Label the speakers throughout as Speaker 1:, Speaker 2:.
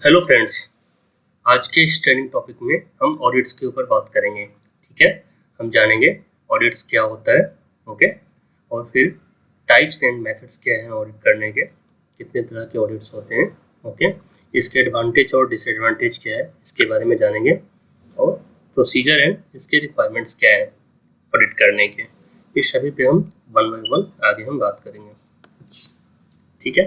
Speaker 1: Hello friends, आज के इस ट्रेनिंग टॉपिक में हम ऑडिट्स के ऊपर बात करेंगे। ठीक है, हम जानेंगे ऑडिट्स क्या होता है। ओके, और फिर टाइप्स एंड मेथड्स क्या हैं ऑडिट करने के, कितने तरह के ऑडिट्स होते हैं। ओके, इसके एडवांटेज और डिसएडवांटेज क्या है इसके बारे में जानेंगे, और प्रोसीजर एंड इसके रिक्वायरमेंट्स क्या है ऑडिट करने के, इस सभी पे हम वन बाय वन आगे हम बात करेंगे। ठीक है,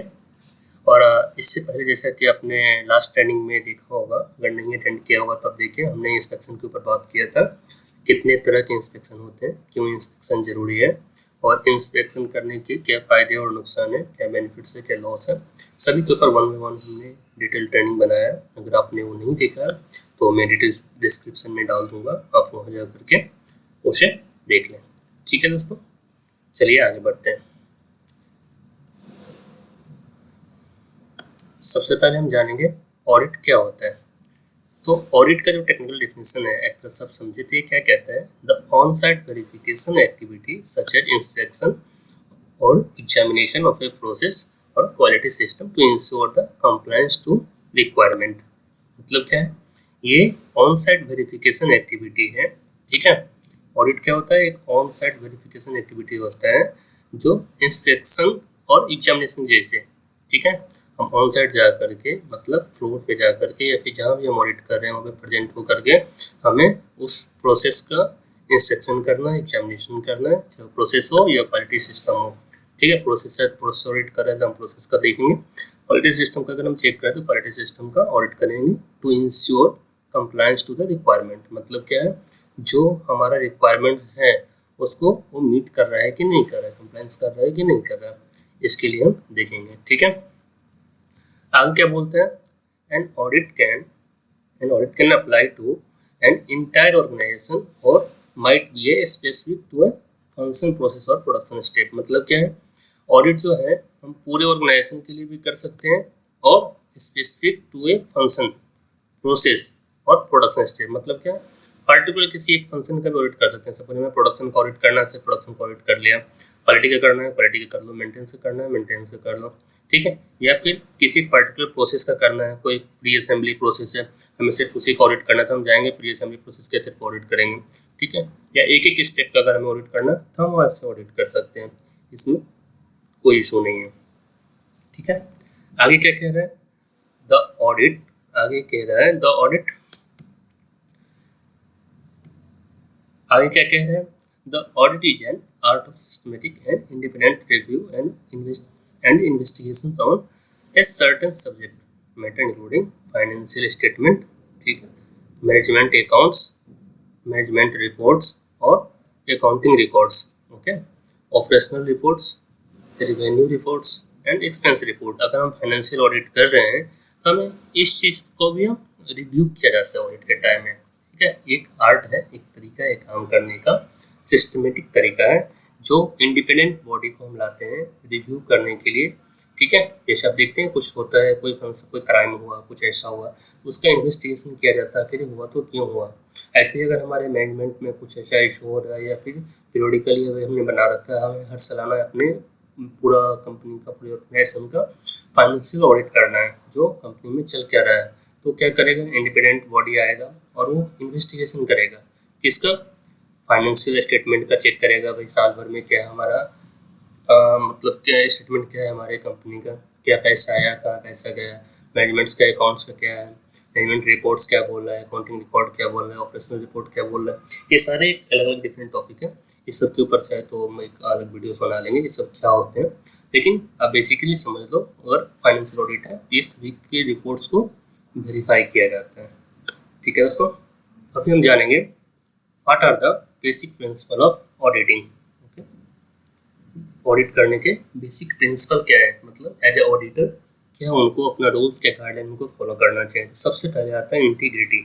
Speaker 1: और इससे पहले जैसा कि आपने लास्ट ट्रेनिंग में देखा होगा, अगर नहीं अटेंड किया होगा तब देखिए, हमने इंस्पेक्शन के ऊपर बात किया था। कितने तरह के इंस्पेक्शन होते हैं, क्यों इंस्पेक्शन जरूरी है, और इंस्पेक्शन करने के क्या फ़ायदे और नुकसान है, क्या बेनिफिट्स है, क्या लॉस है, सभी के ऊपर वन बाय वन हमने डिटेल ट्रेनिंग बनाया है। अगर आपने वो नहीं देखा तो मैं डिटेल डिस्क्रिप्शन में डाल दूंगा, आप वहाँ जा करके उसे देख लें। ठीक है दोस्तों, चलिए आगे बढ़ते हैं। सबसे पहले हम जानेंगे ऑडिट क्या होता है। तो ऑडिट का जो टेक्निकल डेफिनेशन है, एक तरह सब समझे तो ये क्या कहता है, the on site verification activity such as inspection और एग्जामिनेशन ऑफ ए प्रोसेस और quality system to ensure the compliance to requirement. मतलब क्या है, ये ऑन साइट वेरिफिकेशन एक्टिविटी है। ठीक है, ऑडिट क्या होता है, एक ऑन साइट वेरिफिकेशन एक्टिविटी होता है जो इंस्पेक्शन और एग्जामिनेशन जैसे। ठीक है, हम ऑन साइट जा करके, मतलब फ्लोर पे जा करके या फिर जहाँ भी हम ऑडिट कर रहे हैं वहाँ पे प्रेजेंट हो करके हमें उस प्रोसेस का इंस्पेक्शन करना है, एग्जामिनेशन करना है, चाहे प्रोसेस हो या क्वालिटी सिस्टम हो। ठीक है, प्रोसेस है, प्रोसेस ऑडिट कर रहे हैं तो हम प्रोसेस का देखेंगे, क्वालिटी सिस्टम का अगर हम चेक करें तो क्वालिटी सिस्टम का ऑडिट करेंगे to ensure compliance to the requirement. मतलब क्या है, जो हमारा रिक्वायरमेंट्स है उसको वो मीट कर रहा है कि नहीं कर रहा है, कंप्लायंस कर रहा है कि नहीं कर रहा है, इसके लिए हम देखेंगे। ठीक है, आगे क्या बोलते हैं, an audit can apply to an entire organization or might be a specific to a function, process और प्रोडक्शन स्टेप। मतलब क्या है, ऑडिट जो है हम पूरे ऑर्गेनाइजेशन के लिए भी कर सकते हैं और specific to a function, process और प्रोडक्शन स्टेप। मतलब क्या है, पर्टिकुलर किसी एक फंक्शन का भी ऑडिट कर सकते हैं। सपोज हमें प्रोडक्शन का ऑडिट करना है, प्रोडक्शन का ऑडिट कर लिया, क्वालिटी का करना है, क्वालिटी का कर लो, मेंटेनेंस का करना है, मेंटेनेंस का कर लो। ठीक है, या फिर किसी पर्टिकुलर प्रोसेस का करना है, कोई प्री असेंबली प्रोसेस है, हमें सिर्फ उसी का ऑडिट करना है तो हम जाएंगे प्री असेंबली प्रोसेस के सिर्फ ऑडिट करेंगे। ठीक है, या एक एक स्टेप का अगर हमें ऑडिट करना है तो हम वहाँ से ऑडिट कर सकते हैं, इसमें कोई इशू नहीं है। ठीक है, आगे क्या कह रहा है, द ऑडिट, आगे कह रहा है द ऑडिट, आगे क्या कह रहे हैं, the audit is an art of systematic and independent review and investigation on a certain subject matter including financial statement, ठीक है, मैनेजमेंट अकाउंट्स, मैनेजमेंट रिपोर्ट्स और accounting records. Okay, operational reports, revenue reports and expense report. अगर हम financial audit कर रहे हैं तो हमें इस चीज़ को भी हम रिव्यू किया जाता है ऑडिट के टाइम में। ठीक है, एक आर्ट है, एक तरीका है काम करने का, सिस्टमेटिक तरीका है जो इंडिपेंडेंट बॉडी को हम लाते हैं रिव्यू करने के लिए। ठीक है, जैसे आप देखते हैं कुछ होता है, कोई फंक्शन, कोई क्राइम हुआ, कुछ ऐसा हुआ, उसका इन्वेस्टिगेशन किया जाता है, फिर हुआ तो क्यों हुआ। ऐसे ही अगर हमारे मैनेजमेंट में कुछ ऐसा इशू हो रहा है या फिर पीरियडिकली अगर हमने बना रखा है, हमें हर सालाना अपने पूरा कंपनी का, पूरे ऑर्गेनाइजेशन का फाइनेंशियल ऑडिट करना है, जो कंपनी में चल क्या रहा है, तो क्या करेगा, इंडिपेंडेंट बॉडी आएगा और वो इन्वेस्टिगेशन करेगा किसका, फाइनेंशियल स्टेटमेंट का चेक करेगा, भाई साल भर में क्या हमारा मतलब क्या स्टेटमेंट क्या है हमारे कंपनी का, क्या पैसा आया, कहाँ पैसा गया, मैनेजमेंट्स का अकाउंट्स का क्या है, मैनेजमेंट रिपोर्ट्स क्या बोल रहा है, अकाउंटिंग रिकॉर्ड क्या बोल रहा है, ऑपरेशनल रिपोर्ट क्या बोल रहा है। ये सारे अलग अलग डिफरेंट टॉपिक है, इस सब के ऊपर चाहे तो हम एक अलग वीडियोस बना लेंगे ये सब क्या होते हैं, लेकिन आप बेसिकली समझ लो, अगर फाइनेंशियल ऑडिट है इस वीक के रिपोर्ट्स को वेरीफाई किया जाता है। ठीक है दोस्तों, अभी हम जानेंगे what are the basic principle of auditing. Audit करने के बेसिक प्रिंसिपल क्या है, मतलब एज ए ऑडिटर क्या उनको अपना रूल्स के गाइडलाइन को फॉलो करना चाहिए। सबसे पहले आता है integrity,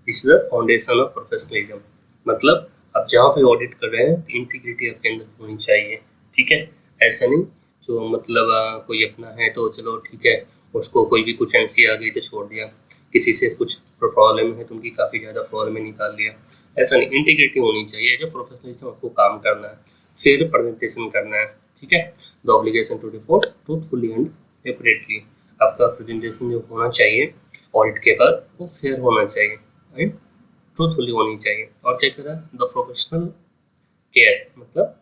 Speaker 1: is the foundation of professionalism. मतलब आप जहाँ पे ऑडिट कर रहे हैं इंटीग्रिटी आपके अंदर होनी चाहिए। ठीक है, ऐसा नहीं जो मतलब कोई अपना है तो चलो ठीक है, उसको कोई भी कुछ एनसी आ गई तो छोड़ दिया, किसी से कुछ प्रॉब्लम है तो उनकी काफ़ी ज़्यादा प्रॉब्लम निकाल दिया, ऐसा नहीं। इंटीग्रिटी होनी चाहिए, जो प्रोफेशनलिज्म आपको काम करना है, फिर प्रेजेंटेशन करना है। ठीक है, the obligation to report truthfully and accurately. आपका प्रेजेंटेशन जो होना चाहिए ऑडिट के बाद वो फेयर होना चाहिए, राइट, ट्रूथफुली होनी चाहिए। और क्या कह रहा है, द प्रोफेशनल केयर, मतलब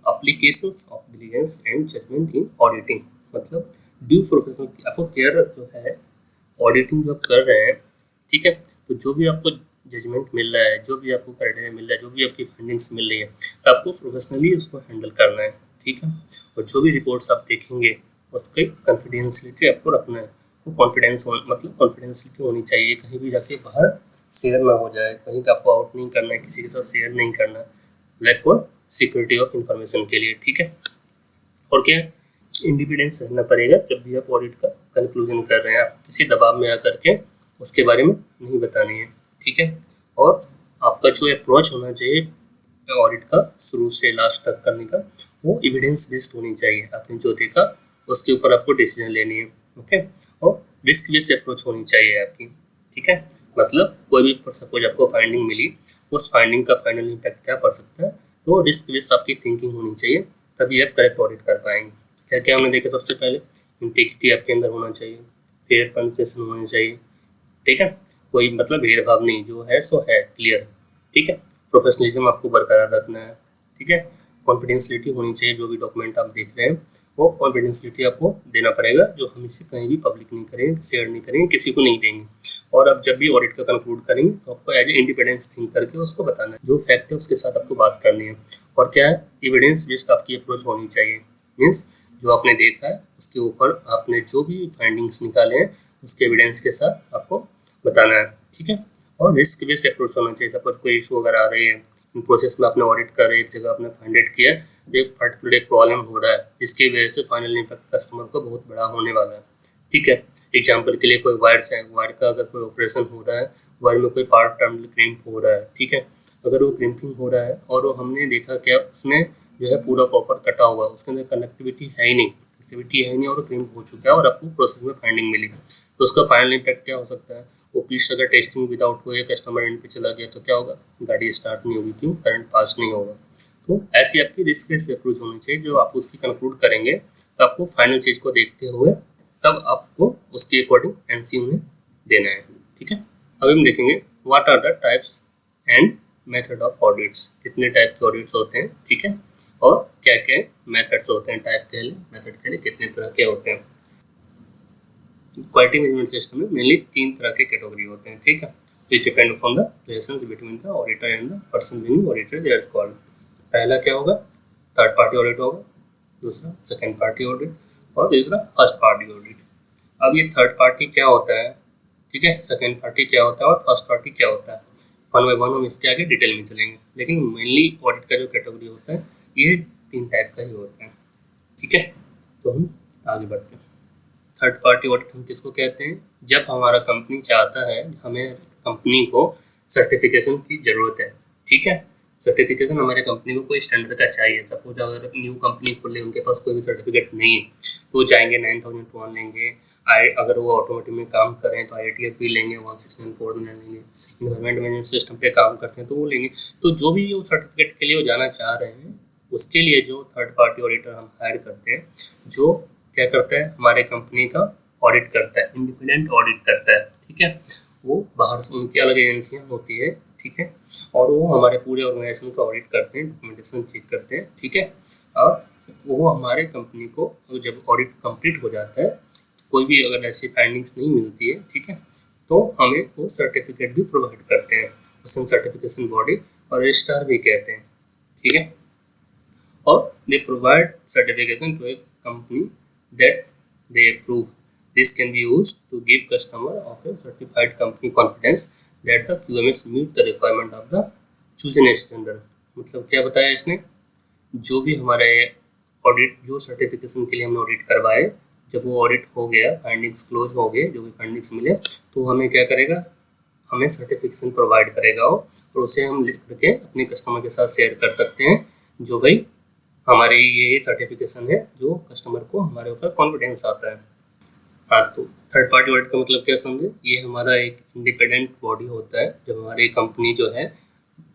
Speaker 1: applications of diligence and judgement in auditing, मतलब ड्यू प्रोफेशनल, आपको केयर जो है ऑडिटिंग जो आप कर रहे हैं, ठीक है, तो जो भी आपको जजमेंट मिल रहा है, जो भी आपको क्राइटेरिया मिल रहा है, जो भी आपकी फाइंडिंग्स मिल रही है, तो आपको प्रोफेशनली उसको हैंडल करना है, ठीक है। और जो भी रिपोर्ट्स आप देखेंगे उसकी कॉन्फिडेंशियलिटी आपको रखना है, वो कॉन्फिडेंस मतलब कॉन्फिडेंशियलिटी होनी चाहिए, कहीं भी जाके बाहर शेयर ना हो जाए, कहीं पे आपको आउट नहीं करना है, किसी के साथ शेयर नहीं करना, like for security of information के लिए, ठीक है। और क्या इंडिपेंडेंस रहना पड़ेगा, जब भी आप ऑडिट का कंक्लूजन कर रहे हैं आप किसी दबाव में आकर के उसके बारे में नहीं बतानी है, ठीक है। और आपका जो अप्रोच होना चाहिए ऑडिट का शुरू से लास्ट तक करने का, वो एविडेंस बेस्ड होनी चाहिए, आपने जो देखा उसके ऊपर आपको डिसीजन लेनी है, ओके। और रिस्क बेस्ड अप्रोच होनी चाहिए आपकी, ठीक है। मतलब कोई भी सपोज आपको फाइंडिंग मिली, उस फाइंडिंग का फाइनल इम्पैक्ट क्या पड़ सकता है, तो रिस्क बेस्ड आपकी थिंकिंग होनी चाहिए, तभी आप करेक्ट ऑडिट कर पाएंगे। क्या क्या हमने देखा, सबसे पहले इंटीग्रिटी आपके अंदर होना चाहिए, फेयर प्रेजेंटेशन होनी चाहिए, ठीक है, कोई मतलब भेदभाव नहीं, जो है सो है, क्लियर, ठीक है। प्रोफेशनलिज्म आपको बरकरार रखना है, ठीक है। कॉन्फिडेंशियलिटी होनी चाहिए, जो भी डॉक्यूमेंट आप देख रहे हैं वो कॉन्फिडेंशियलिटी आपको देना पड़ेगा, जो हम इसे कहीं भी पब्लिक नहीं करेंगे, शेयर नहीं करेंगे, किसी को नहीं देंगे। और अब जब भी ऑडिट का कंक्लूड करेंगे तो आपको एज ए इंडिपेंडेंस थिंक करके उसको बताना है, जो फैक्ट है उसके साथ आपको बात करनी है। और क्या है, एविडेंस बेस्ड आपकी अप्रोच होनी चाहिए, मीन्स जो आपने देखा है उसके ऊपर आपने जो भी फाइंडिंग्स निकाले हैं उसके एविडेंस के साथ आपको बताना है, ठीक है। और रिस्क बेस्ड अप्रोच होना चाहिए, सपोज कोई इशू अगर आ रही है, इन प्रोसेस में आपने ऑडिट कर रहे, एक जगह आपने फाइंड किया एक पर्टिकुलर एक प्रॉब्लम हो रहा है जिसकी वजह से फाइनल इम्पैक्ट कस्टमर को बहुत बड़ा होने वाला है, ठीक है। एग्जाम्पल के लिए कोई वायर्स है, वायर का अगर कोई ऑपरेशन हो रहा है, वायर में कोई पार्ट टर्मिनल क्रिम्प हो रहा है, ठीक है, अगर वो क्रिम्पिंग हो रहा है और वो हमने देखा क्या उसमें जो है पूरा कॉपर कटा हुआ है, उसके अंदर कनेक्टिविटी है ही नहीं, कनेक्टिविटी है ही नहीं और क्रिम्प हो चुका है और आपको प्रोसेस में फाइंडिंग मिली, तो उसका फाइनल इम्पैक्ट क्या हो सकता है, वो पीस अगर टेस्टिंग विदाउट हुए कस्टमर एंड पे चला गया तो क्या होगा, गाड़ी स्टार्ट नहीं होगी, क्यों, करंट पास नहीं होगा। तो ऐसी आपकी रिस्क बेस्ड अप्रोच होनी चाहिए, जो आप उसकी कंक्लूड करेंगे तो आपको फाइनल चीज को देखते हुए तब आपको उसके अकॉर्डिंग एनसी उन्हें देना है, ठीक है। अभी हम देखेंगे what are the types and method of audits, कितने टाइप के ऑडिट्स होते हैं, ठीक है, और क्या क्या मेथड्स होते हैं, टाइप के लिए मेथड के लिए कितने तरह के होते हैं। क्वालिटी मैनेजमेंट सिस्टम में मेनली 3 तरह के कैटेगरी होते हैं, ठीक है, which depend upon the relations between the auditor and the person being audited, they are called. पहला क्या होगा, थर्ड पार्टी ऑडिट होगा, दूसरा सेकंड पार्टी ऑडिट और तीसरा फर्स्ट पार्टी ऑडिट। अब ये थर्ड पार्टी क्या होता है, ठीक है, सेकंड पार्टी क्या होता है और फर्स्ट पार्टी क्या होता है, वन बाय वन हम इसके आगे डिटेल में चलेंगे, लेकिन मेनली ऑडिट का जो कैटेगरी होता है ये 3 टाइप का ही होता है, ठीक है। तो हम आगे बढ़ते हैं। थर्ड पार्टी ऑडिट हम किसको कहते हैं, जब हमारा कंपनी चाहता है, हमें कंपनी को सर्टिफिकेशन की जरूरत है, ठीक है, सर्टिफिकेशन हमारे कंपनी को कोई स्टैंडर्ड का चाहिए, सपोज अगर न्यू कंपनी खोले उनके पास कोई भी सर्टिफिकेट नहीं है तो जाएंगे 9001 लेंगे, अगर वो ऑटोमेटिक में काम करें तो IATF भी लेंगे, 1694 लेंगे, इन्वायरमेंट मैनेजमेंट सिस्टम पे काम करते हैं तो वो लेंगे। तो जो भी वो सर्टिफिकेट के लिए वो जाना चाह रहे हैं उसके लिए जो थर्ड पार्टी ऑडिटर हम हायर करते हैं, जो क्या करता है, हमारे कंपनी का ऑडिट करता है, इंडिपेंडेंट ऑडिट करता है, ठीक है, वो बाहर से उनकी अलग एजेंसियां होती है, ठीक है, और वो हमारे पूरे ऑर्गेनाइजेशन का ऑडिट करते हैं, डॉक्यूमेंटेशन चेक करते हैं, ठीक है। और वो हमारे कंपनी को जब ऑडिट कंप्लीट हो जाता है, कोई भी अगर ऐसी फाइंडिंग्स नहीं मिलती है, ठीक है, तो हमें वो सर्टिफिकेट भी प्रोवाइड करते हैं, उसे हम सर्टिफिकेशन बॉडी और रजिस्ट्रार भी कहते हैं, ठीक है। और they provide certification to a company that they approve. This can be used to give customer of a certified company confidence that the QMS meet the requirement of the chosen standard. मतलब क्या बताया इसने, जो भी हमारे audit जो certification के लिए हमने ऑडिट करवाए, जब वो ऑडिट हो गया, फाइंडिंग्स क्लोज हो गए, जो भी फाइंडिंग्स मिले, तो हमें क्या करेगा, हमें सर्टिफिकेशन प्रोवाइड करेगा और उसे हम लिख करके अपने कस्टमर के साथ शेयर कर सकते हैं, जो भाई हमारे ये सर्टिफिकेशन है, जो कस्टमर को हमारे ऊपर कॉन्फिडेंस आता है। हाँ, तो थर्ड पार्टी ऑडिट का मतलब क्या समझे, ये हमारा एक इंडिपेंडेंट बॉडी होता है, जब हमारी कंपनी जो है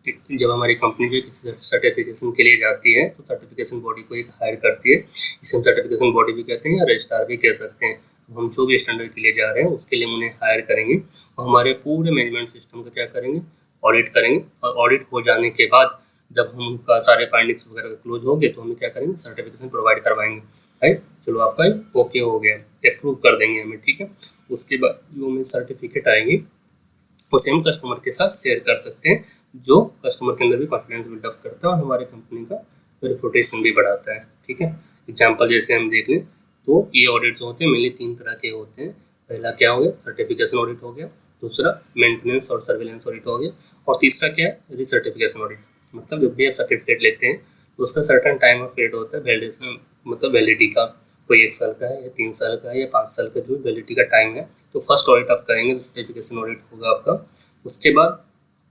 Speaker 1: किसी सर्टिफिकेशन के लिए जाती है तो सर्टिफिकेशन बॉडी को एक हायर करती है, इसे हम सर्टिफिकेशन बॉडी भी कहते हैं या रजिस्ट्रार भी कह सकते हैं। हम जो भी स्टैंडर्ड के लिए जा रहे हैं उसके लिए हम उन्हें हायर करेंगे और हमारे पूरे मैनेजमेंट सिस्टम का क्या करेंगे, ऑडिट करेंगे। और ऑडिट हो जाने के बाद जब हम उनका सारे फाइंडिंग्स वगैरह क्लोज हो गए तो हमें क्या करेंगे, सर्टिफिकेशन प्रोवाइड करवाएंगे। राइट, चलो आपका ओके हो गया, अप्रूव कर देंगे हमें। ठीक है, उसके बाद जो हमें सर्टिफिकेट आएगी उसे हम कस्टमर के साथ शेयर कर सकते हैं, जो कस्टमर के अंदर भी कॉन्फिडेंस बिल्डअप करता है और हमारे कंपनी का रेपुटेशन भी बढ़ाता है। ठीक है, एग्जाम्पल जैसे हम देख लें तो ये ऑडिट जो होते हैं मेनली 3 तरह के होते हैं। पहला क्या हो गया, सर्टिफिकेशन ऑडिट हो गया, दूसरा मेंटेनेंस और सर्विलेंस ऑडिट हो गया, और तीसरा क्या है, रिसर्टिफिकेशन ऑडिट। मतलब जब भी आप सर्टिफिकेट लेते हैं तो उसका सर्टन टाइम ऑफ पीरियड होता है वैलिडेशन, मतलब वैलिडिटी का, कोई 1 साल का है या 3 साल का है या 5 साल का जो वैलिडिटी का टाइम है। तो फर्स्ट ऑडिट आप करेंगे तो सर्टिफिकेशन ऑडिट होगा आपका। उसके बाद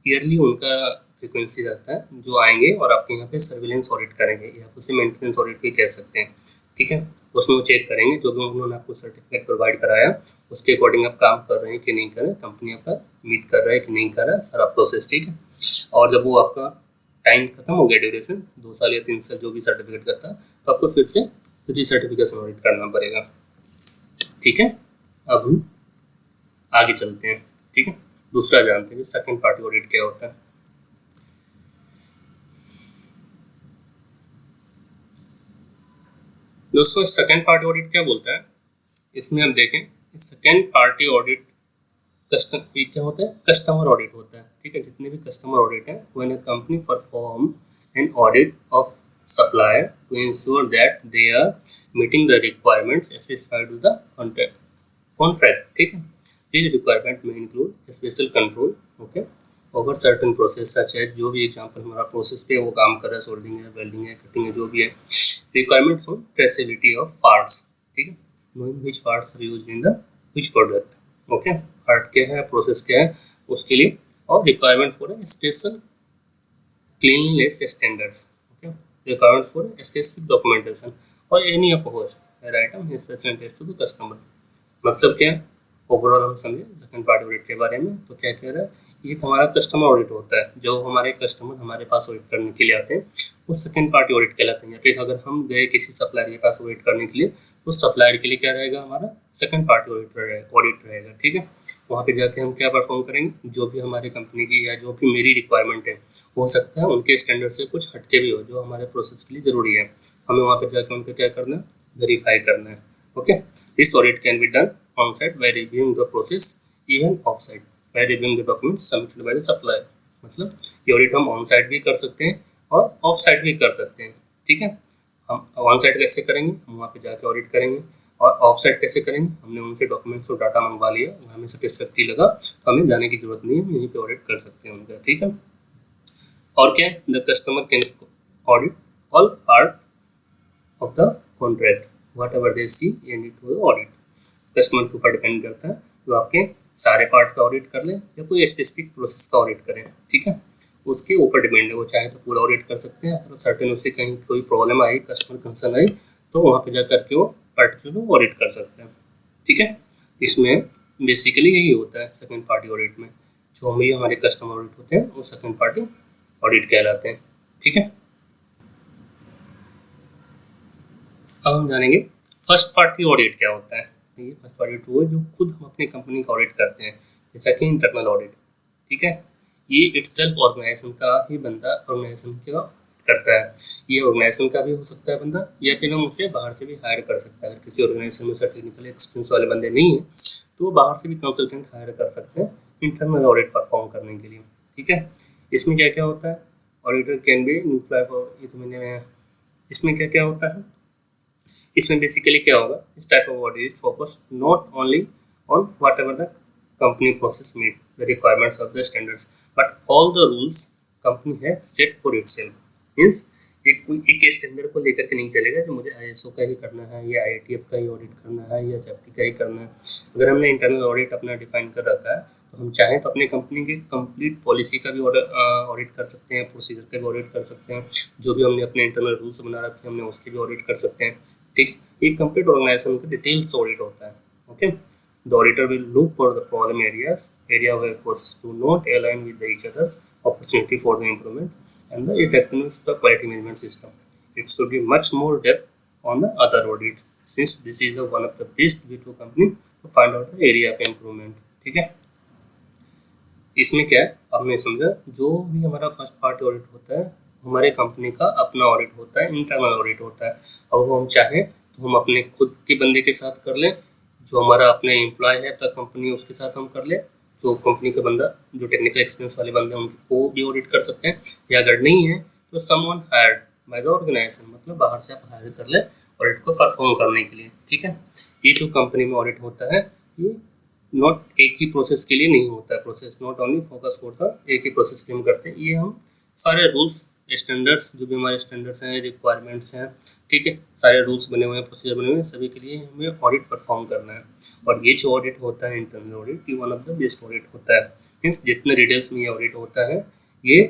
Speaker 1: ईयरली उनका फ्रिक्वेंसी रहता है जो आएंगे और आपके यहाँ पे सर्विलेंस ऑडिट करेंगे या उसे मेंटेनेंस ऑडिट भी कह सकते हैं। ठीक है, उसमें वो चेक करेंगे जो भी उन्होंने आपको सर्टिफिकेट प्रोवाइड कराया उसके अकॉर्डिंग आप काम कर रहे हैं कि नहीं कर रहे, कंपनी आपका मीट कर रहा है कि नहीं कर रहा है, सारा प्रोसेस। ठीक है, और जब वो आपका टाइम खत्म हो गया, ड्यूरेशन 2 साल या 3 साल जो भी सर्टिफिकेट का था, तो आपको फिर से रिसर्टिफिकेशन ऑडिट करना पड़ेगा। ठीक है, अब हम आगे चलते हैं। ठीक है, दूसरा जानते हैं सेकंड पार्टी ऑडिट क्या होता है। दोस्तों सेकंड पार्टी ऑडिट क्या बोलता है, इसमें हम देखें सेकंड पार्टी ऑडिट क्या होता है, कस्टमर ऑडिट होता है। ठीक है, जितने भी कस्टमर ऑडिट है, when a company perform an audit of supplier to ensure that they are meeting the requirements specified to the contract. ठीक है, these requirement may include special control okay over certain process such as, जो भी example हमारा process पे वो काम कर रहा है, सोल्डिंग है, वेल्डिंग है, कटिंग है, जो भी है। Requirements on traceability of parts. ठीक है, knowing which parts are used in the which product. Okay, part क्या है, प्रोसेस क्या है उसके लिए, और requirement for special cleanliness standards. Okay, requirement for specific documentation or any of host where item is presented to the customer. मतलब क्या, overall हम समझे सेकंड पार्टी ऑडिट के बारे में। तो क्या कह रहा है, ये हमारा कस्टमर ऑडिट होता है, जो हमारे कस्टमर हमारे पास ऑडिट करने के लिए आते हैं वो सेकंड पार्टी ऑडिट कहलाते हैं। या फिर अगर हम गए किसी सप्लायर के पास ऑडिट करने के लिए तो सप्लायर के लिए क्या रहेगा, हमारा सेकंड पार्टी ऑडिट रहेगा। ठीक है, वहाँ पे जाके हम क्या परफॉर्म करेंगे, जो भी हमारे कंपनी की या जो भी मेरी रिक्वायरमेंट है, हो सकता है उनके स्टैंडर्ड से कुछ हटके भी हो जो हमारे प्रोसेस के लिए जरूरी है, हमें वहाँ पे जाके उनका क्या करना है, वेरीफाई करना है। Okay, this audit can be done on site bye reviewing the process, even of site bye reviewing the documents submitted by the supplier. मतलब ये ऑडिट हम ऑन साइट भी कर सकते हैं और ऑफ साइट भी कर सकते हैं। ठीक है, हम ऑन साइट कैसे करेंगे, हम वहाँ पे जाके ऑडिट करेंगे, और ऑफ साइट कैसे करेंगे, हमने उनसे डॉक्यूमेंट्स और डाटा मंगवा लिया, हमें सेटिस्फैक्ट्री लगा तो हमें जाने की जरूरत नहीं है, हम यहीं पे ऑडिट कर सकते हैं उनका। ठीक है, और क्या है, the customer can audit all part of the contract whatever they see and it to audit. Customer के ऊपर डिपेंड करता है, तो आपके सारे पार्ट का ऑडिट कर लें या कोई स्पेसिफिक प्रोसेस का ऑडिट करें। ठीक है, उसके ऊपर डिपेंड है, वो चाहे तो पूरा ऑडिट कर सकते हैं, अगर सर्टेन उससे कहीं कोई problem I, customer concern I, तो वहाँ पे जा करके वो पर्टिकुलर ऑडिट कर सकते हैं। ठीक है, इसमें बेसिकली यही होता है सेकंड पार्टी ऑडिट में, जो भी हमारे कस्टमर ऑडिट होते हैं वो सेकंड पार्टी ऑडिट कहलाते हैं। ठीक है, अब हम जानेंगे फर्स्ट पार्टी ऑडिट क्या होता है। ये फर्स्ट पार्टी वो है जो खुद हम अपनी कंपनी का ऑडिट करते हैं, जैसा कि इंटरनल ऑडिट। ठीक है, ये इटसेल्फ ऑर्गेनाइजेशन का ही बंदा ऑर्गेनाइजेशन का करता है। ये ऑर्गेनाइजेशन का भी हो सकता है बंदा, या फिर हम उसे बाहर से भी हायर कर सकते हैं। अगर किसी ऑर्गेनाइजेशन में टेक्निकल एक्सपीरियंस वाले बंदे नहीं है तो बाहर से भी कंसल्टेंट हायर कर सकते हैं इंटरनल ऑडिट परफॉर्म करने के लिए। ठीक है, इसमें क्या क्या होता है, auditor can be employ for, ये तो मैंने, इसमें क्या क्या होता है, इसमें बेसिकली क्या होगा, इस type of audit is focused not only on what ever the company process meet the requirements of the standards but all the rules company है सेट फॉर इटसेल्फ। मींस एक स्टैंडर्ड को लेकर के नहीं चलेगा जो मुझे आईएसओ का ही करना है या आईआईटीएफ का ही ऑडिट करना है या सेफ्टी का ही करना है। अगर हमने इंटरनल ऑडिट अपना डिफाइन कर रखा है तो हम चाहें तो अपनी कंपनी की कंप्लीट पॉलिसी का भी ऑडिट कर सकते हैं, प्रोसीजर का भी ऑडिट कर सकते हैं, जो भी हमने अपने इंटरनल रूल्स बना रखे हैं हमने उसके भी ऑडिट कर सकते हैं। ठीक है, एक कंप्लीट ऑर्गेनाइजेशन का डिटेल्स ऑडिट होता है। Okay, the auditor will look for the problem area where processes do not align with each other's opportunity for the improvement and the effectiveness of the quality management system. It should be much more depth on the other audit. Since this is one of the best way to company to find out the area of improvement. ठीक है, इसमें क्या है आपने समझा, जो भी हमारा फर्स्ट पार्टी ऑडिट होता है हमारे कंपनी का अपना ऑडिट होता है, इंटरनल ऑडिट होता है। और वो हम चाहें तो हम अपने खुद के बंदे के साथ कर लें, जो हमारा अपने एम्प्लॉय है अपना कंपनी उसके साथ हम कर लें, जो कंपनी का बंदा जो टेक्निकल एक्सपीरियंस वाले बंदे हैं उनको भी ऑडिट कर सकते हैं, या अगर नहीं है तो someone hired by the organisation, मतलब बाहर से आप हायर कर लें ऑडिट को परफॉर्म करने के लिए। ठीक है, ये जो कंपनी में ऑडिट होता है ये नॉट एक ही प्रोसेस के लिए नहीं होता है, process not only focus for the एक ही प्रोसेस के हम करते हैं, ये हम सारे रूल्स स्टैंडर्ड्स जो भी हमारे स्टैंडर्ड्स हैं रिक्वायरमेंट्स हैं, ठीक है, सारे रूल्स बने हुए हैं प्रोसीजर बने हुए हैं, सभी के लिए हमें ऑडिट परफॉर्म करना है। और ये जो ऑडिट होता है इंटरनल ऑडिट, ये one of the best audit होता है। मीन्स जितने डिटेल्स में ये ऑडिट होता है ये,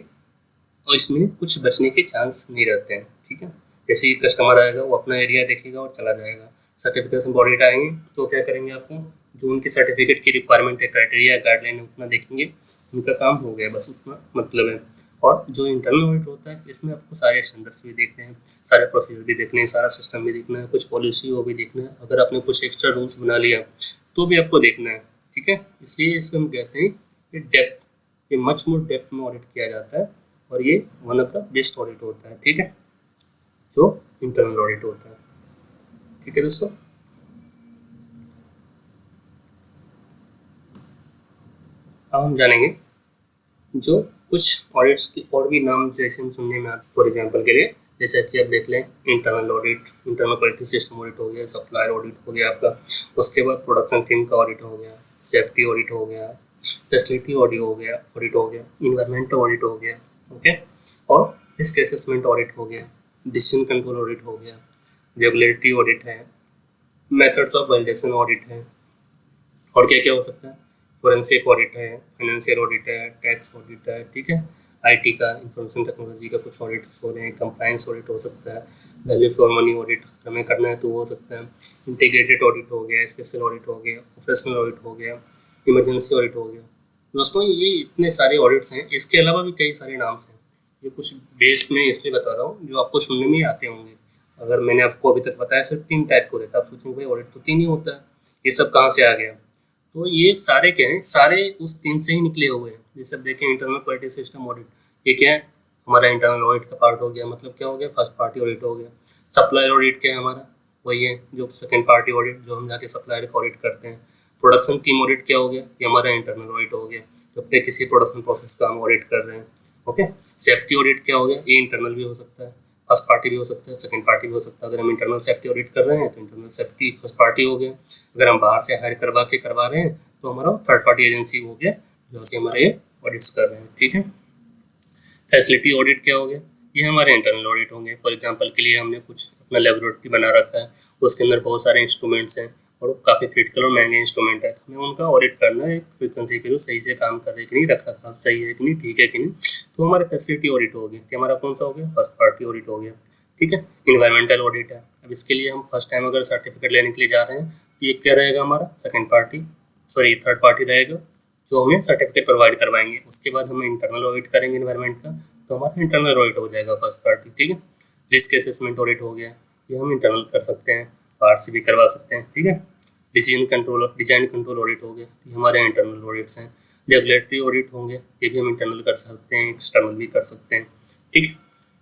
Speaker 1: और इसमें कुछ बचने के चांस नहीं रहते हैं। ठीक है, जैसे ही कस्टमर आएगा वो अपना एरिया देखेगा और चला जाएगा। सर्टिफिकेशन ऑडिट आएंगे तो क्या करेंगे, आपको जो उनके सर्टिफिकेट की रिक्वायरमेंट है, क्राइटेरिया गाइडलाइन है, उतना देखेंगे, उनका काम हो गया, बस उतना मतलब है। और जो इंटरनल ऑडिट होता है इसमें आपको सारे स्टैंडर्ड्स भी देखने हैं, सारे प्रोसीजर भी देखने हैं, सारा सिस्टम भी देखना है, कुछ पॉलिसी वो भी देखना है, अगर आपने कुछ एक्स्ट्रा रूल्स बना लिया तो भी आपको देखना है। ठीक है, इसलिए इसको हम कहते हैं कि डेप्थ, ये मच मोर डेप्थ में ऑडिट किया जाता है और ये one of the best audit होता है। ठीक है, जो इंटरनल ऑडिट होता है। ठीक है दोस्तों, अब हम जानेंगे जो कुछ ऑडिट्स के और भी नाम जैसे हम सुनने में आते, फॉर एग्जांपल के लिए जैसे कि आप देख लें internal audit, internal quality system audit हो गया, सप्लायर ऑडिट हो गया आपका, उसके बाद प्रोडक्शन टीम का ऑडिट हो गया, सेफ्टी ऑडिट हो गया, फैसिलिटी ऑडिट हो गया, इन्वायरमेंटल ऑडिट हो गया, ओके, और रिस्क असेसमेंट ऑडिट हो गया, डिसीजन कंट्रोल ऑडिट हो गया, रेगुलेटरी ऑडिट है, मेथड्स ऑफ वैलिडेशन ऑडिट है, और क्या क्या हो सकता है, फोरेंसिक ऑडिट है, फाइनेंशियल ऑडिट है, टैक्स ऑडिट है, ठीक है, आईटी का, इंफॉर्मेशन टेक्नोलॉजी का कुछ ऑडिट हो रहे हैं, कंप्लायंस ऑडिट हो सकता है, वैल्यू फॉर मनी ऑडिट हमें करना है तो हो सकता है, इंटीग्रेटेड ऑडिट हो गया, स्पेशल ऑडिट हो गया, प्रोफेशनल ऑडिट हो गया, इमरजेंसी ऑडिट हो गया। दोस्तों ये इतने सारे ऑडिट्स हैं, इसके अलावा भी कई सारे नाम्स हैं, ये कुछ बेस में इसलिए बता रहा हूँ जो आपको सुनने में आते होंगे। अगर मैंने आपको अभी तक बताया सिर्फ 3 टाइप को देता, आप सोचेंगे भाई ऑडिट तो 3 ही होता है, ये सब कहाँ से आ गया, तो ये सारे क्या हैं, सारे उस 3 से ही निकले हुए हैं। जैसे अब देखें इंटरनल क्वालिटी सिस्टम ऑडिट, ये क्या है, हमारा इंटरनल ऑडिट का पार्ट हो गया, मतलब क्या हो गया, फर्स्ट पार्टी ऑडिट हो गया। सप्लायर ऑडिट क्या है हमारा, वही है जो सेकंड पार्टी ऑडिट, जो हम जाके सप्लायर का ऑडिट करते हैं। प्रोडक्शन टीम ऑडिट क्या हो गया, ये हमारा इंटरनल ऑडिट हो गया, जो अपने किसी प्रोडक्शन प्रोसेस का हम ऑडिट कर रहे हैं। ओके, सेफ्टी ऑडिट क्या हो गया, ये इंटरनल भी हो सकता है, फर्स्ट पार्टी भी हो सकता है, सेकंड पार्टी भी हो सकता है। अगर हम इंटरनल सेफ्टी ऑडिट कर रहे हैं तो इंटरनल सेफ्टी फर्स्ट पार्टी हो गया, अगर हम बाहर से हायर करवा रहे हैं तो हमारा थर्ड पार्टी एजेंसी हो गया जो कि हमारे ऑडिट्स कर रहे हैं। ठीक है, फैसिलिटी ऑडिट क्या हो गया, ये हमारे इंटरनल ऑडिट होंगे। फॉर एग्जांपल के लिए हमने कुछ अपना लेबोरेटरी बना रखा है, उसके अंदर बहुत सारे इंस्ट्रूमेंट्स हैं और काफ़ी क्रिटिकल और महंगे इंस्ट्रूमेंट है, हमें उनका ऑडिट करना है फ्रीक्वेंसी के लिए, सही से काम कर रहे कि नहीं, रख रखाव सही है कि नहीं, ठीक है कि नहीं, तो हमारे फैसिलिटी ऑडिट हो गया। कि हमारा कौन सा हो गया, फर्स्ट पार्टी ऑडिट हो गया। ठीक है, इन्वायरमेंटल ऑडिट है, अब इसके लिए हम फर्स्ट टाइम अगर सर्टिफिकेट लेने के लिए जा रहे हैं तो ये क्या रहेगा, हमारा second party, sorry third party रहेगा जो हमें सर्टिफिकेट प्रोवाइड करवाएंगे। उसके बाद हम इंटरनल ऑडिट करेंगे इन्वायरमेंट का, तो हमारा इंटरनल ऑडिट हो जाएगा फर्स्ट पार्टी। ठीक है, रिस्क असेसमेंट ऑडिट हो गया, ये हम इंटरनल कर सकते हैं, बाहर से भी करवा सकते हैं। ठीक है, डिजाइन कंट्रोल ऑडिट हो गया, ये हमारे इंटरनल ऑडिट्स हैं। रेगुलेटरी ऑडिट होंगे, ये भी हम इंटरनल कर सकते हैं, एक्सटर्नल भी कर सकते हैं। ठीक है,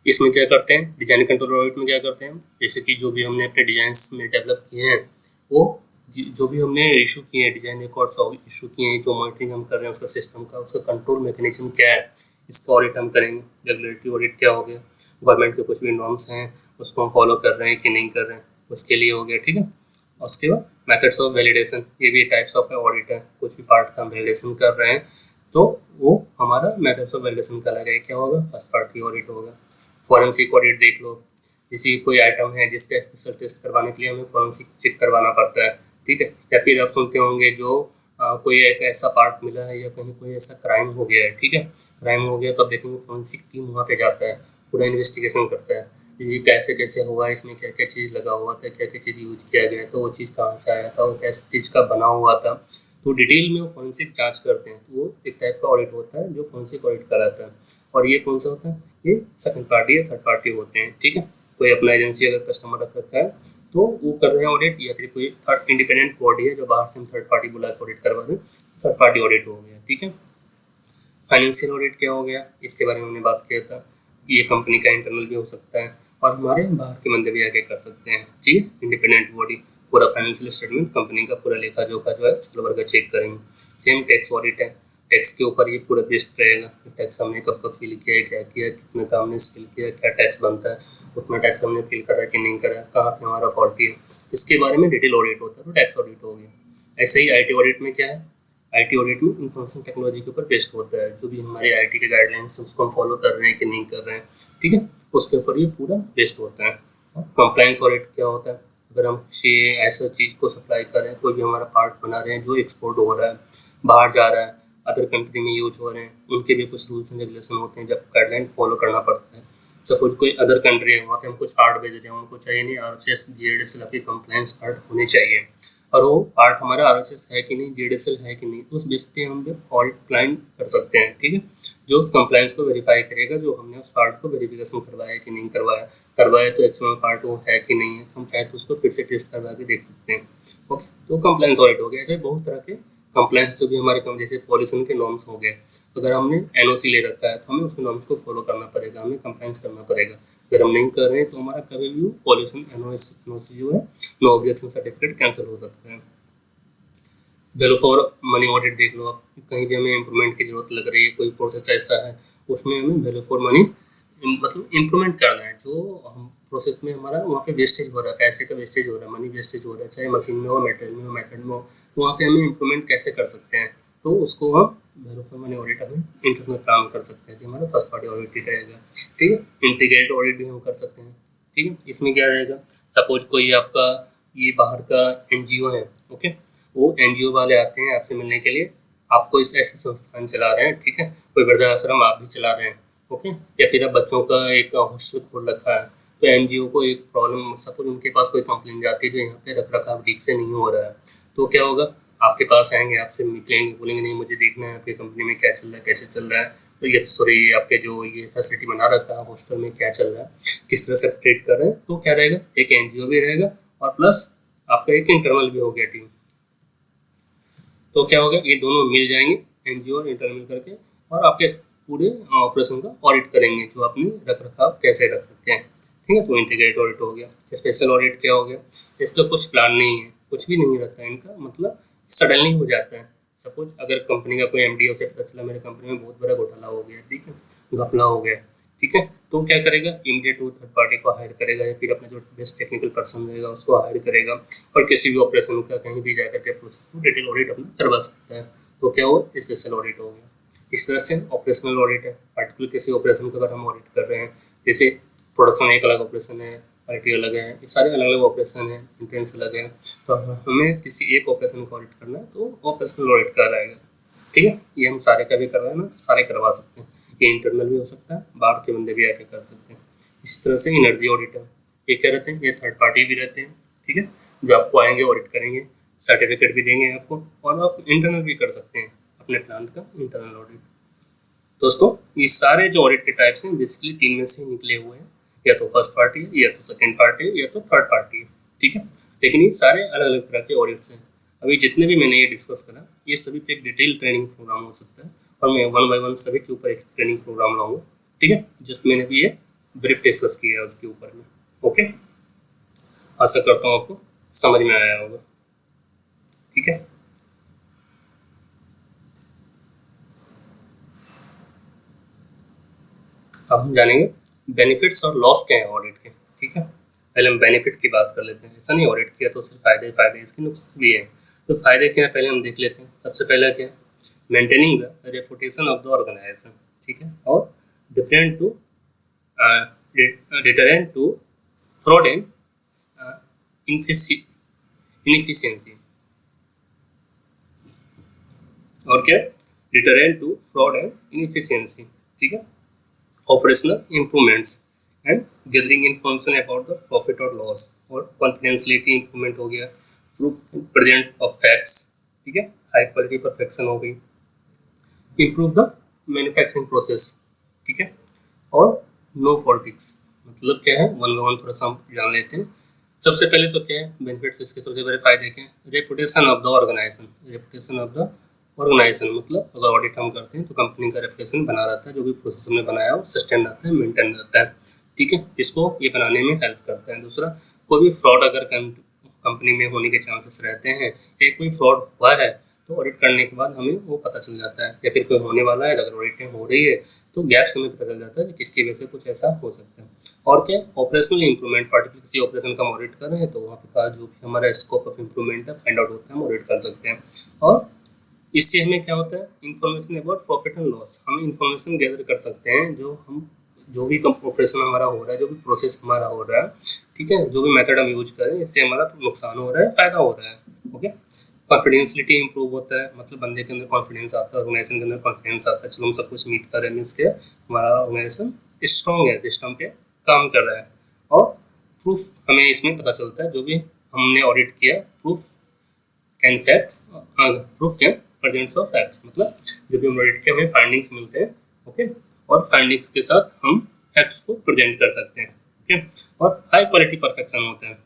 Speaker 1: इसमें क्या करते हैं, डिजाइन कंट्रोल ऑडिट में क्या करते हैं, जैसे कि जो भी हमने अपने डिजाइंस में डेवलप किए हैं वो जो भी हमने इशू किए हैं, डिजाइन रिकॉर्ड्स इशू किए हैं, जो मॉनिटरिंग हम कर रहे हैं उसका सिस्टम का, उसका कंट्रोल मैकेनिज्म क्या है, इसका ऑडिट हम करेंगे। रेगुलेटरी ऑडिट क्या हो गया, गवर्नमेंट के कुछ भी नॉर्म्स हैं उसको हम फॉलो कर रहे हैं कि नहीं कर रहे हैं, उसके लिए हो गया। ठीक है, उसके बाद मेथड्स ऑफ वैलिडेशन, ये भी टाइप्स ऑफ ऑडिट है, कुछ भी पार्ट का हम वैलिडेशन कर रहे हैं तो वो हमारा मेथड्स ऑफ वैलिडेशन का लगा, क्या होगा, फर्स्ट पार्टी ऑडिट होगा। फॉरेंसिक ऑडिट देख लो, किसी कोई आइटम है जिसका स्पेशल टेस्ट करवाने के लिए हमें फॉरेंसिक चेक करवाना पड़ता है। ठीक है, या फिर आप सुनते होंगे जो कोई एक ऐसा पार्ट मिला है या कहीं कोई ऐसा क्राइम हो गया है, ठीक है, क्राइम हो गया तो आप देखेंगे फॉरेंसिक टीम वहाँ पे जाता है, पूरा इन्वेस्टिगेशन करता है, ये कैसे कैसे हुआ, इसमें क्या क्या चीज़ लगा हुआ था, क्या क्या चीज़ यूज किया गया, तो वो चीज़ कहाँ से आया था, वो किस चीज़ का बना हुआ था, तो डिटेल में वो फॉरेंसिक जांच करते हैं। तो वो एक टाइप का ऑडिट होता है जो फॉरेंसिक ऑडिट कराता है। और ये कौन सा होता है, ये सेकंड पार्टी या थर्ड पार्टी होते हैं। ठीक है, कोई अपना एजेंसी अगर कस्टमर रख रखा है तो वो कर रहे हैं ऑडिट, या फिर कोई थर्ड इंडिपेंडेंट बॉडी है जो बाहर से हम थर्ड पार्टी बुला के ऑडिट करवा दें, थर्ड पार्टी ऑडिट हो गया। ठीक है, फाइनेंशियल ऑडिट क्या हो गया, इसके बारे में हमने बात किया था कि ये कंपनी का इंटरनल भी हो सकता है और हमारे बाहर के बंदे भी आके कर सकते हैं। ठीक है, इंडिपेंडेंट बॉडी पूरा फाइनेंशियल स्टेटमेंट कंपनी का पूरा लेखा जोखा जो है साल भर का चेक करेंगे। सेम टैक्स ऑडिट है, टैक्स के ऊपर ये पूरा बेस्ड रहेगा, टैक्स हमने कब कब फिल किया है, क्या किया, कितना काम हमने फिल किया, क्या टैक्स बनता है, उतना टैक्स हमने फिल करा कि नहीं करा, कहाँ पे हमारा फॉल्टी है, इसके बारे में डिटेल ऑडिट होता है, तो टैक्स ऑडिट हो गया। ऐसे ही आईटी ऑडिट में क्या है, आईटी ऑडिट में इंफॉर्मेशन टेक्नोलॉजी के ऊपर बेस्ड होता है, जो भी हमारे आईटी के गाइडलाइंस उसको हम फॉलो कर रहे हैं कि नहीं कर रहे हैं। ठीक है, उसके ऊपर ये पूरा बेस्ड होता है। कंप्लायंस ऑडिट क्या होता है, अगर हम किसी ऐसा चीज़ को सप्लाई कर रहे हैं, कोई भी हमारा पार्ट बना रहे हैं जो एक्सपोर्ट हो रहा है, बाहर जा रहा है, अदर कंट्री में यूज हो रहे हैं, उनके भी कुछ रूल्स एंड रेगुलेशन होते हैं जब गाइडलाइन फॉलो करना पड़ता है। सपोज कोई अदर कंट्री है, वहाँ पे हम कुछ पार्ट भेज रहे हैं, उनको चाहिए नहीं RHS GDSL आपकी कंप्लायंस पार्ट होने चाहिए, और वो पार्ट हमारा RHS है कि नहीं, GDSL है कि नहीं, उस बेस पे हम ऑडिट प्लान कर सकते हैं। ठीक है, जो उस कंप्लायंस को वेरीफाई करेगा, जो हमने उस पार्ट को वेरिफिकेशन करवाया कि नहीं करवाया, करवाया तो एक्चुअल पार्ट वो है कि नहीं है, तो हम चाहे तो उसको फिर से टेस्ट करवा के देख सकते हैं। ओके, तो कंप्लायंस ऑडिट हो गया। ऐसे बहुत तरह के कंप्लायंस जो भी हमारे कम, जैसे पॉल्यूशन के नॉर्म्स हो गए, अगर हमने NOC ले रखा है तो हमें उसके नॉर्म्स को फॉलो करना पड़ेगा, हमें कंप्लायंस करना पड़ेगा। अगर हम नहीं कर रहे हैं तो हमारा कभी भी पॉल्यूशन NOC जो है, नो ऑब्जेक्शन सर्टिफिकेट कैंसिल हो सकता है। वैल्यू फॉर मनी ऑडिट देख लो आप, कहीं भी हमें इम्प्रूवमेंट की जरूरत लग रही है, कोई प्रोसेस ऐसा है उसमें हमें वैल्यू फॉर मनी मतलब इम्प्रूवमेंट करना है, जो हम प्रोसेस में हमारा वहाँ पे वेस्टेज हो रहा है, पैसे का वेस्टेज हो रहा है, मनी वेस्टेज हो रहा है, चाहे मशीन में हो, मटेरियल में हो, मेथड में हो, तो वहाँ पे हमें इम्प्रूवमेंट कैसे कर सकते हैं, तो उसको हम वैल्यू फॉर मनी ऑडिट हमें इंटरनल काम कर सकते हैं कि हमारा फर्स्ट पार्टी ऑडिट ही रहेगा। ठीक है, इंटीग्रेटेड ऑडिट भी हम कर सकते हैं। ठीक है, इसमें क्या रहेगा, सपोज कोई आपका ये बाहर का NGO है, ओके, वो NGO वाले आते हैं आपसे मिलने के लिए, आपको इस ऐसे संस्थान चला रहे हैं, ठीक है, कोई वृद्धाश्रम आप भी चला रहे हैं, ओके, या फिर आप बच्चों का एक हॉस्टल खोल रखा है, तो NGO को एक प्रॉब्लम, सपोज उनके पास कोई कंप्लेंट जाती है जो यहाँ पे रख रखाव ठीक से नहीं हो रहा है, तो क्या होगा, आपके पास आएंगे, आपसे मिलेंगे, बोलेंगे नहीं मुझे देखना है आपकी कंपनी में क्या चल रहा है, कैसे चल रहा है, तो ये सॉरी आपके जो ये फैसिलिटी बना रखा है हॉस्टल में क्या चल रहा है, किस तरह से ट्रीट कर रहे हैं, तो क्या रहेगा, एक NGO भी रहेगा और प्लस आपका एक इंटरनल भी हो गया टीम। तो क्या होगा, ये दोनों मिल जाएंगे, NGO और इंटरनल करके, और आपके पूरे ऑपरेशन का ऑडिट करेंगे, जो आपने रख रखाव कैसे रख रखे हैं। ठीक है, तो इंटीग्रेटेड ऑडिट हो गया। स्पेशल ऑडिट क्या हो गया, इसका कुछ प्लान नहीं है, कुछ भी नहीं रहता है इनका, मतलब सडनली हो जाता है। सपोज अगर कंपनी का कोई MD से पता चला मेरे कंपनी में बहुत बड़ा घोटाला हो गया, ठीक है, घपला हो गया, ठीक है, तो क्या करेगा, इमीडिएट वो थर्ड पार्टी को हायर करेगा, या फिर अपना जो बेस्ट टेक्निकल पर्सन रहेगा उसको हायर करेगा, और किसी भी ऑपरेशन का कहीं भी जाकर के प्रोसेस को डिटेल ऑडिट अपना करवा सकता है। तो क्या हो, स्पेशल ऑडिट हो गया। इस तरह से ऑपरेशनल ऑडिट है, पर्टिकुलर किसी ऑपरेशन का अगर हम ऑडिट कर रहे हैं, जैसे प्रोडक्शन एक अलग ऑपरेशन है, IT अलग है, ये सारे अलग अलग ऑपरेशन है, इंट्रेंस अलग है, तो हमें किसी एक ऑपरेशन को ऑडिट करना है तो ऑपरेशनल ऑडिट कराएगा। ठीक है, ये हम सारे का भी करवाए ना, तो सारे करवा सकते हैं, ये इंटरनल भी हो सकता है, बाहर के बंदे भी आके कर सकते हैं। इसी तरह से एनर्जी ऑडिट है, ये क्या रहते हैं, ये थर्ड पार्टी भी रहते हैं, ठीक है, जो आपको आएंगे ऑडिट करेंगे, सर्टिफिकेट भी देंगे आपको, और आप इंटरनल भी कर सकते हैं अपने प्लांट का इंटरनल ऑडिट। दोस्तों, ये सारे जो ऑडिट के टाइप्स हैं बेसिकली 3 में से निकले हुए हैं, या तो फर्स्ट पार्टी है, या तो सेकेंड पार्टी है, या तो थर्ड पार्टी है। ठीक है, लेकिन ये सारे अलग अलग तरह के ऑडिट्स हैं। अभी जितने भी मैंने ये डिस्कस करा, ये सभी पे एक डिटेल ट्रेनिंग प्रोग्राम हो सकता है, और मैं 1 बाय 1 सभी के ऊपर एक ट्रेनिंग प्रोग्राम लाऊंगा। ठीक है, जस्ट मैंने भी ये ब्रीफ डिस्कस किया है उसके ऊपर में। ओके, आशा करता हूँ आपको समझ में आया होगा। ठीक है, अब हम जानेंगे बेनिफिट्स और लॉस क्या है ऑडिट के। ठीक है, पहले हम बेनिफिट की बात कर लेते हैं। ऐसा नहीं ऑडिट किया तो सिर्फ फायदे ही फायदे, इसके नुकसान भी है। तो फायदे क्या है पहले हम देख लेते हैं। सबसे पहला क्या है, maintaining the reputation of the organisation. ठीक है, और different to deterrent to fraud and inefficiency. और क्या, deterrent to fraud and inefficiency. ठीक है, operational improvements and gathering information about the profit or loss, और confidentiality improvement हो गया, proof present of facts। ठीक है, हाई क्वालिटी परफेक्शन हो गई, improve the manufacturing process। ठीक है, और नो पॉलिटिक्स, मतलब क्या है, वन बाय वन थोड़ा सा हम जान लेते हैं। सबसे पहले तो क्या है बेनिफिट्स, इसके सबसे बड़े फायदे क्या है, reputation of the organisation. Reputation of the organisation मतलब अगर ऑडिट हम करते हैं तो कंपनी का रेपुटेशन बना रहता है, जो भी प्रोसेस हमने बनाया हो सस्टेन रहता है, मेंटेन रहता है, ठीक है, इसको ये बनाने में हेल्प करता है। दूसरा, कोई भी फ्रॉड अगर कंपनी में होने के चांसेस रहते हैं, एक कोई फ्रॉड हुआ है तो ऑडिट करने के बाद हमें वो पता चल जाता है, या फिर कोई होने वाला है अगर ऑडिटिंग हो रही है तो गैप्स हमें पता चल जाता है कि किसकी वजह से कुछ ऐसा हो सकता है। और क्या, ऑपरेशनल इंप्रूवमेंट, पार्टिकुलर किसी ऑपरेशन का हम ऑडिट कर रहे हैं तो वहाँ पे का जो भी हमारा स्कोप ऑफ इंप्रूवमेंट है फाइंड आउट होता है, हम ऑडिट कर सकते हैं। और इससे हमें क्या होता है, information about profit and loss, हम इंफॉर्मेशन गैदर कर सकते हैं, जो भी ऑपरेशन हमारा हो रहा है, जो भी प्रोसेस हमारा हो रहा है, ठीक है, जो भी मेथड हम यूज करें इससे हमारा नुकसान हो रहा है, फायदा हो रहा है, ओके। कॉन्फिडेंशियलिटी इंप्रूव होता है, मतलब बंदे के अंदर कॉन्फिडेंस आता है, ऑर्गेनाइजेशन के अंदर कॉन्फिडेंस आता है, चलो हम सब कुछ मीट कर रहे हैं, मीन्स के हमारा ऑर्गेनाइजेशन स्ट्रॉन्ग है, सिस्टम पे काम कर रहा है। और प्रूफ हमें इसमें पता चलता है, जो भी हमने ऑडिट किया, proof can facts, proof can presents of facts, मतलब जो भी हम ऑडिट किया हमें फाइंडिंग्स मिलते हैं, ओके, और फाइंडिंग्स के साथ हम फैक्ट्स को प्रेजेंट कर सकते हैं, ओके। और हाई क्वालिटी परफेक्शन होता है,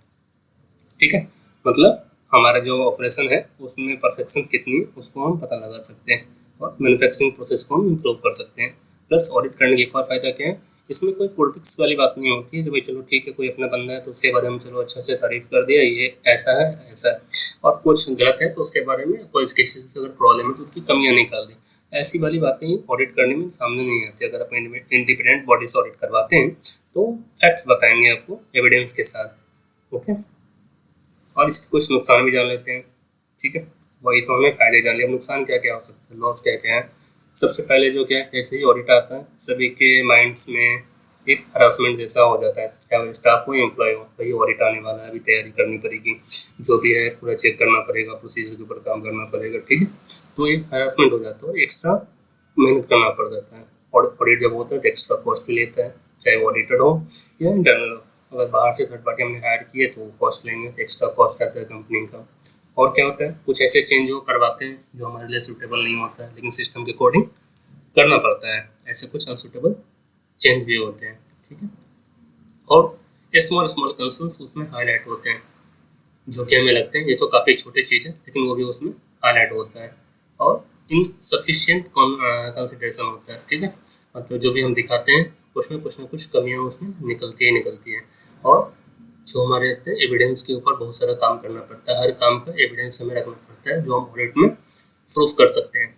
Speaker 1: ठीक है, मतलब हमारा जो ऑपरेशन है उसमें परफेक्शन कितनी है उसको हम पता लगा सकते हैं, और मैन्युफैक्चरिंग प्रोसेस को हम इम्प्रूव कर सकते हैं। प्लस ऑडिट करने का एक और फायदा क्या है, इसमें कोई पॉलिटिक्स वाली बात नहीं होती है, जो भाई चलो ठीक है कोई अपना बंदा है तो उसके बारे में चलो अच्छा से तारीफ कर दिया, ये ऐसा है ऐसा है, और कुछ गलत है तो उसके बारे में कोई किसी से अगर प्रॉब्लम है तो उसकी कमियां निकाल दी, ऐसी वाली बातें ऑडिट करने में सामने नहीं आती। अगर आप इंडिपेंडेंट बॉडी से ऑडिट करवाते हैं तो फैक्ट्स बताएंगे आपको एविडेंस के साथ, ओके। और इसके कुछ नुकसान भी जान लेते हैं, ठीक है, वही तो हमें फायदे जान लिया, नुकसान क्या क्या हो सकता है, लॉस क्या क्या है। सबसे पहले जो क्या है, जैसे ही ऑडिट आता है सभी के माइंड्स में एक हरासमेंट जैसा हो जाता है, चाहे स्टाफ हो एम्प्लॉय हो, भाई ऑडिट आने वाला है, अभी तैयारी करनी पड़ेगी, जो भी है पूरा चेक करना पड़ेगा, प्रोसीजर के ऊपर काम करना पड़ेगा, ठीक है, तो एक हरासमेंट हो जाता है और एक्स्ट्रा मेहनत करना पड़ जाता है। ऑडिट जब होता है तो एक्स्ट्रा कॉस्ट भी लेता है, चाहे वो ऑडिटर हो या इंटरनल हो। अगर बाहर से थर्ड पार्टी हमने हायर किए तो कॉस्ट लेंगे, तो एक्स्ट्रा कॉस्ट आता है कंपनी का। और क्या होता है, कुछ ऐसे चेंज वो करवाते हैं जो हमारे लिए सूटेबल नहीं होता है, लेकिन सिस्टम के अकॉर्डिंग करना पड़ता है, ऐसे कुछ अनसूटेबल चेंज भी होते हैं, ठीक है। और स्मॉल स्मॉल कंसर्न्स उसमें हाईलाइट होते हैं, जो कि हमें लगते हैं ये तो काफ़ी छोटी चीज़ है, लेकिन वो भी उसमें हाईलाइट होता है। और इनसफिशिएंट कंसिडरेशन होता है, ठीक है, मतलब जो भी हम दिखाते हैं उसमें कुछ ना कुछ कमियां उसमें निकलती है। और जो हमारे एविडेंस के ऊपर बहुत सारा काम करना पड़ता है, हर काम का एविडेंस हमें रखना पड़ता है जो हम ऑडिट में प्रूफ कर सकते हैं।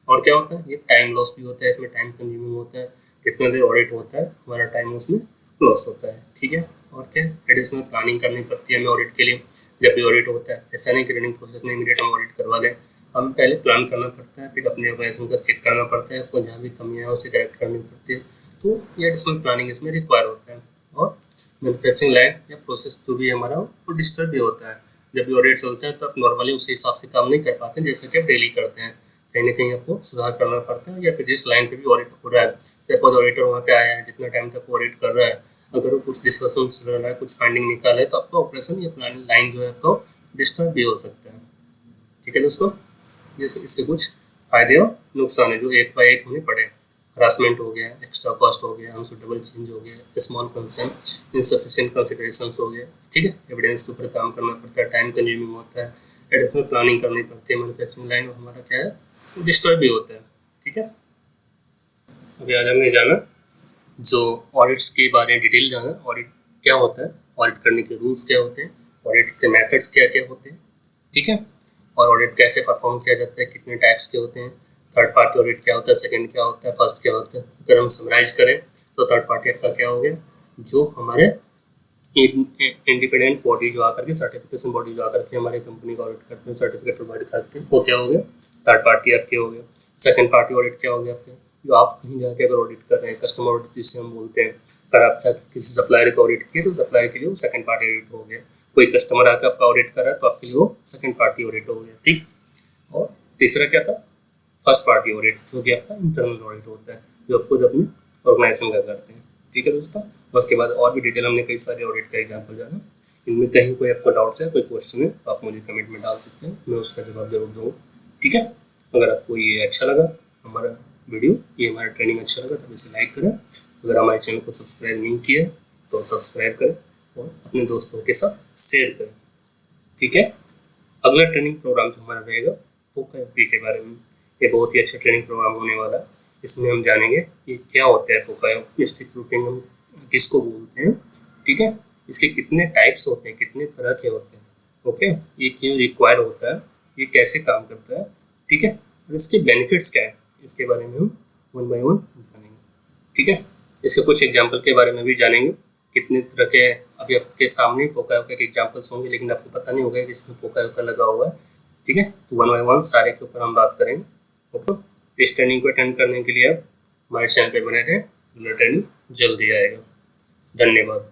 Speaker 1: और क्या होता है, ये टाइम लॉस भी होता है, इसमें टाइम कंज्यूमिंग होता है, जितना देर ऑडिट होता है हमारा टाइम उसमें लॉस होता है, ठीक है। और क्या, एडिशनल प्लानिंग करनी पड़ती है हमें ऑडिट के लिए, जब भी ऑडिट होता है, ऐसा नहीं कि रनिंग प्रोसेस में इमीडिएट हम ऑडिट करवा दें, हमें पहले प्लान करना पड़ता है, फिर अपने ऑपरेशन का चेक करना पड़ता है, तो जहाँ भी कमियाँ हैं उसे करेक्ट करनी पड़ती है, तो ये एडिशनल प्लानिंग इसमें रिक्वायर होता है। और मैन्युफैक्चरिंग लाइन या प्रोसेस जो भी हमारा वो डिस्टर्ब भी होता है, जब भी ऑडिट चलता है तो आप नॉर्मली उसी हिसाब से काम नहीं कर पाते जैसे कि आप डेली करते हैं, कहीं ना कहीं आपको सुधार करना पड़ता है, या फिर जिस लाइन पे भी ऑडिट हो रहा है, सपोज ऑडिटर वहाँ पे आया है, जितना टाइम तक ऑडिट कर रहा है, अगर वो कुछ डिस्कशन चल रहा है, कुछ फाइंडिंग निकाले तो आपका ऑपरेशन या प्लानिंग लाइन जो है आपको डिस्टर्ब भी हो सकता है, ठीक है दोस्तों। ये इसके कुछ फायदे और नुकसान है जो एक बाय एक हमें पड़े। हरासमेंट हो गया, एक्स्ट्रा कॉस्ट हो गया, अनसुटेबल चेंज हो गया, स्मॉल कंसर्न, इनसफिशिएंट कंसिडरेशंस हो गया, ठीक है, एविडेंस के ऊपर काम करना पड़ता है, टाइम कंज्यूमिंग होता है, एडिशनल प्लानिंग करनी पड़ती है, मैन्युफैक्चरिंग लाइन हमारा क्या है तो डिस्टर्ब भी होता है, ठीक है। अभी आज हमने जाना जो ऑडिट्स के बारे में डिटेल जाना, ऑडिट क्या होता है, ऑडिट करने के रूल्स क्या होते हैं, ऑडिट के मेथड्स क्या क्या होते हैं, ठीक है, और ऑडिट कैसे परफॉर्म किया जाता है, कितने टाइप्स के होते हैं, थर्ड पार्टी ऑडिट क्या होता है, सेकंड क्या होता है, फर्स्ट क्या होता है। अगर हम समराइज करें तो थर्ड पार्टी का क्या हो गया, जो हमारे इंडिपेंडेंट बॉडी जो आकर के सर्टिफिकेशन बॉडी जो आकर के हमारे कंपनी का ऑडिट करते हैं, सर्टिफिकेट प्रोवाइड करते हैं, वो क्या हो गया, थर्ड पार्टी आपके हो गए। सेकंड पार्टी ऑडिट क्या हो गया आपके, जो आप कहीं जाके अगर ऑडिट कर रहे हैं, कस्टमर ऑडिट जिसे हम बोलते हैं, अगर आप किसी सप्लायर का ऑडिट किए तो सप्लायर के लिए वो सेकंड पार्टी ऑडिट हो गया, कोई कस्टमर आकर आपका ऑडिट कर रहा है तो आपके लिए वो सेकंड पार्टी ऑडिट हो गया, ठीक। और तीसरा क्या था, फर्स्ट पार्टी ऑडिट, जो कि आपका इंटरनल ऑडिट होता है, जो आप खुद अपने ऑर्गेनाइजेशन का करते हैं, ठीक है दोस्तों। उसके बाद और भी डिटेल हमने कई सारे ऑडिट का एग्जाम्पल जाना, इनमें कहीं कोई आपको डाउट्स है, कोई क्वेश्चन है तो आप मुझे कमेंट में डाल सकते हैं, मैं उसका जवाब जरूर दूँगा, ठीक है। अगर आपको ये अच्छा लगा हमारा वीडियो, ये हमारा ट्रेनिंग अच्छा लगा तो इसे लाइक करें, अगर हमारे चैनल को सब्सक्राइब नहीं किया तो सब्सक्राइब करें और अपने दोस्तों के साथ शेयर करें। ठीक है, अगला ट्रेनिंग प्रोग्राम जो हमारा रहेगा पोका यूपी के बारे में। ये बहुत ही अच्छा ट्रेनिंग प्रोग्राम होने वाला है। इसमें हम जानेंगे कि क्या होता है पोका यूपी, स्टिक रूटिंग हम किसको बोलते हैं, ठीक है, इसके कितने टाइप्स होते हैं, कितने तरह के होते हैं, ओके, ये क्यों रिक्वायर होता है, ये कैसे काम करता है, ठीक है, और इसके बेनिफिट्स क्या है, इसके बारे में हम वन बाय वन जानेंगे। ठीक है, इसके कुछ एग्जाम्पल के बारे में भी जानेंगे, कितने तरह के, अभी आपके सामने पोका योका के एग्जाम्पल्स होंगे लेकिन आपको पता नहीं होगा कि इसमें पोका योका लगा हुआ है। ठीक है, तो वन बाय वन सारे के ऊपर हम बात करेंगे। ओके, इस ट्रेनिंग को अटेंड करने के लिए आप हमारे चैनल पर बने रहें, ट्रेनिंग जल्दी आएगा। धन्यवाद।